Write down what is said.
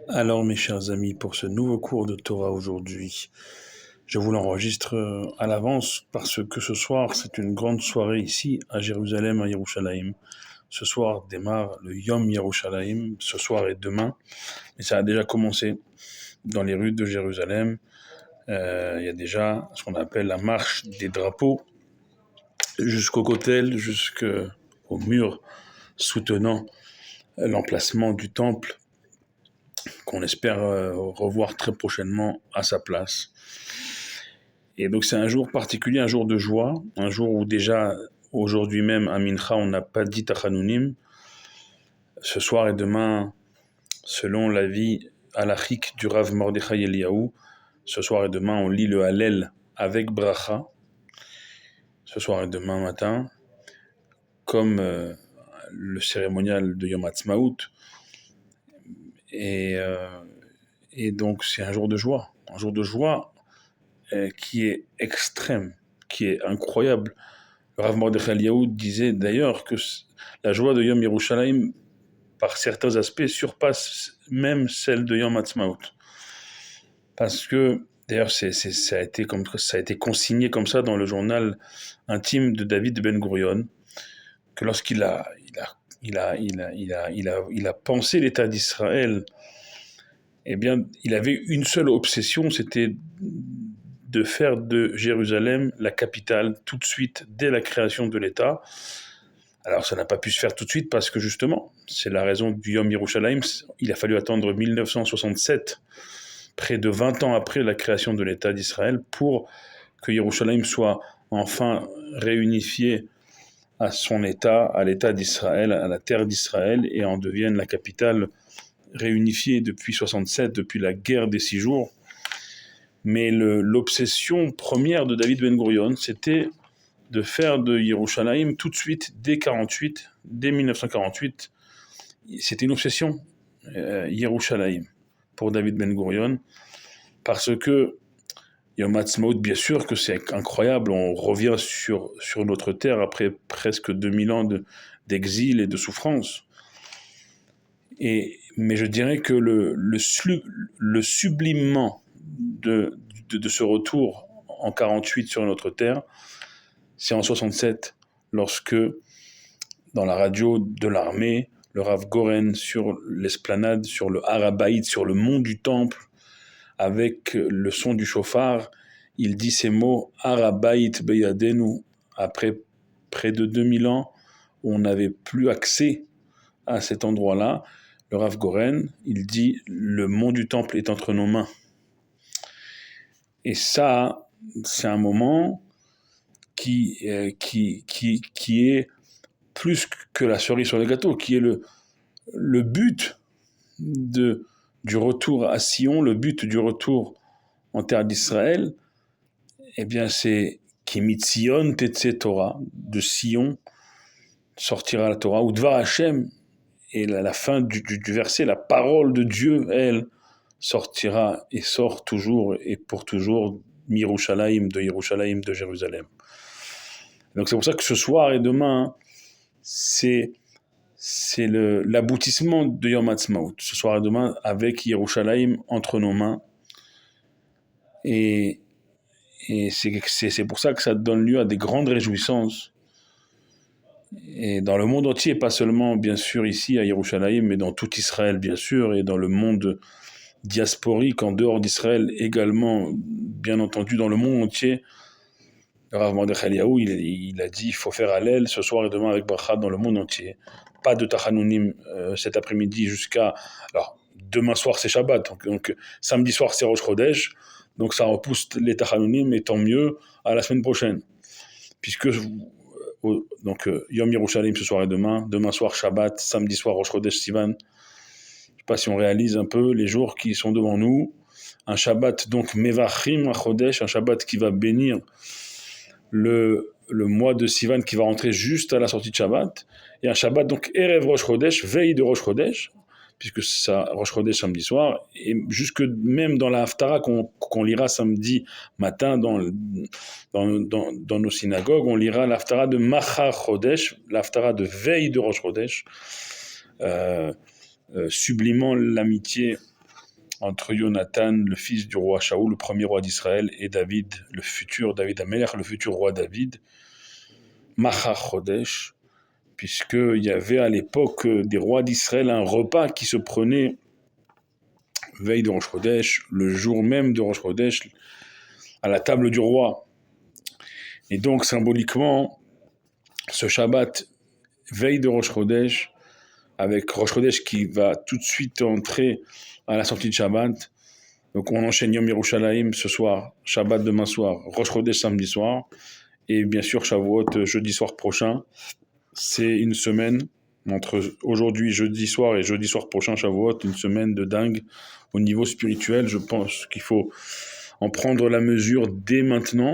Alors mes chers amis, pour ce nouveau cours de Torah aujourd'hui, je vous l'enregistre à l'avance parce que ce soir c'est une grande soirée ici à Jérusalem, à Yerushalayim. Ce soir démarre le Yom Yerushalayim, ce soir et demain, et ça a déjà commencé dans les rues de Jérusalem. Il y a déjà ce qu'on appelle la marche des drapeaux jusqu'au Kotel, jusqu'au mur soutenant l'emplacement du temple qu'on espère revoir très prochainement à sa place. Et donc c'est un jour particulier, un jour de joie, un jour où déjà aujourd'hui même à Mincha on n'a pas dit Tachanounim. Ce soir et demain, selon l'avis halachique du Rav Mordechai Eliyahu, ce soir et demain on lit le Hallel avec bracha. Ce soir et demain matin, comme le cérémonial de Yom Ha'atzmaut. Et donc c'est un jour de joie qui est extrême, qui est incroyable. Le Rav Mordechai Eliyahu disait d'ailleurs que la joie de Yom Yerushalayim, par certains aspects, surpasse même celle de Yom Ha'atzmaut. Parce que, d'ailleurs, ça a été consigné comme ça dans le journal intime de David Ben Gurion, que lorsqu'il a pensé l'État d'Israël, eh bien, il avait une seule obsession, c'était de faire de Jérusalem la capitale tout de suite, dès la création de l'État. Alors ça n'a pas pu se faire tout de suite parce que justement, c'est la raison du Yom Yerushalayim, il a fallu attendre 1967, près de 20 ans après la création de l'État d'Israël, pour que Yerushalayim soit enfin réunifié à son État, à l'État d'Israël, à la terre d'Israël, et en devienne la capitale réunifiée depuis 67, depuis la guerre des 6 jours. Mais l'obsession première de David Ben Gurion, c'était de faire de Yerushalayim tout de suite, dès 1948, c'était une obsession, Yerushalayim, pour David Ben Gurion, parce que Yom Ha'atzmaut, bien sûr que c'est incroyable, on revient sur notre terre après presque 2000 ans d'exil et de souffrance. Mais je dirais que le sublimement de ce retour en 48 sur notre terre, c'est en 67, lorsque, dans la radio de l'armée, le Rav Goren, sur l'esplanade, sur le Har HaBayit, sur le mont du Temple, avec le son du chauffard, il dit ces mots « Har HaBayit beyadenu » après près de 2000 ans, où on n'avait plus accès à cet endroit-là. Le Rav Goren, il dit « Le mont du Temple est entre nos mains ». Et ça, c'est un moment qui est plus que la cerise sur le gâteau, qui est le but du retour à Sion, le but du retour en terre d'Israël. Eh bien, c'est Kimitzion Tetse Torah, de Sion sortira la Torah, ou Dvar Hashem, et la fin du verset, la parole de Dieu, elle, sortira et sort toujours et pour toujours Mirushalayim, de Yerushalayim, de Jérusalem. Donc c'est pour ça que ce soir et demain, c'est l'aboutissement de Yom Ha'atzmaut, ce soir et demain, avec Yerushalayim entre nos mains. Et c'est pour ça que ça donne lieu à des grandes réjouissances. Et dans le monde entier, pas seulement bien sûr ici à Yerushalayim, mais dans tout Israël bien sûr, et dans le monde diasporique en dehors d'Israël également, bien entendu dans le monde entier. Le Rav Mordechai Eliyahu, il a dit il faut faire Hallel ce soir et demain avec bracha dans le monde entier. Pas de Tachanounim cet après-midi jusqu'à... Alors, demain soir c'est Shabbat, donc samedi soir c'est Rosh Chodesh, donc ça repousse les Tachanounim, et tant mieux à la semaine prochaine. Puisque donc Yom Yerushalayim ce soir et demain soir Shabbat, samedi soir Rosh Chodesh Sivan. Je ne sais pas si on réalise un peu les jours qui sont devant nous. Un Shabbat donc Mevachim Chodesh, un Shabbat qui va bénir le mois de Sivan qui va rentrer juste à la sortie de Shabbat, et un Shabbat donc Erev Rosh Chodesh, veille de Rosh Chodesh, puisque ça Rosh Chodesh samedi soir, et jusque même dans la Haftara qu'on lira samedi matin dans nos synagogues, on lira l'Haftara de Machar Chodesh, l'Haftara de veille de Rosh Chodesh, sublimant l'amitié entre Jonathan, le fils du roi Shaoul, le premier roi d'Israël, et David, le futur David Amelech, le futur roi David, Machar Chodesh, puisqu'il y avait à l'époque des rois d'Israël un repas qui se prenait veille de Rosh Chodesh, le jour même de Rosh Chodesh, à la table du roi. Et donc, symboliquement, ce Shabbat, veille de Rosh Chodesh, avec Rosh Chodesh qui va tout de suite entrer à la sortie de Shabbat. Donc, on enchaîne Yom Yerushalayim ce soir, Shabbat demain soir, Rosh Chodesh samedi soir, et bien sûr Shavuot jeudi soir prochain. C'est une semaine, entre aujourd'hui, jeudi soir, et jeudi soir prochain, Shavuot, une semaine de dingue au niveau spirituel. Je pense qu'il faut en prendre la mesure dès maintenant.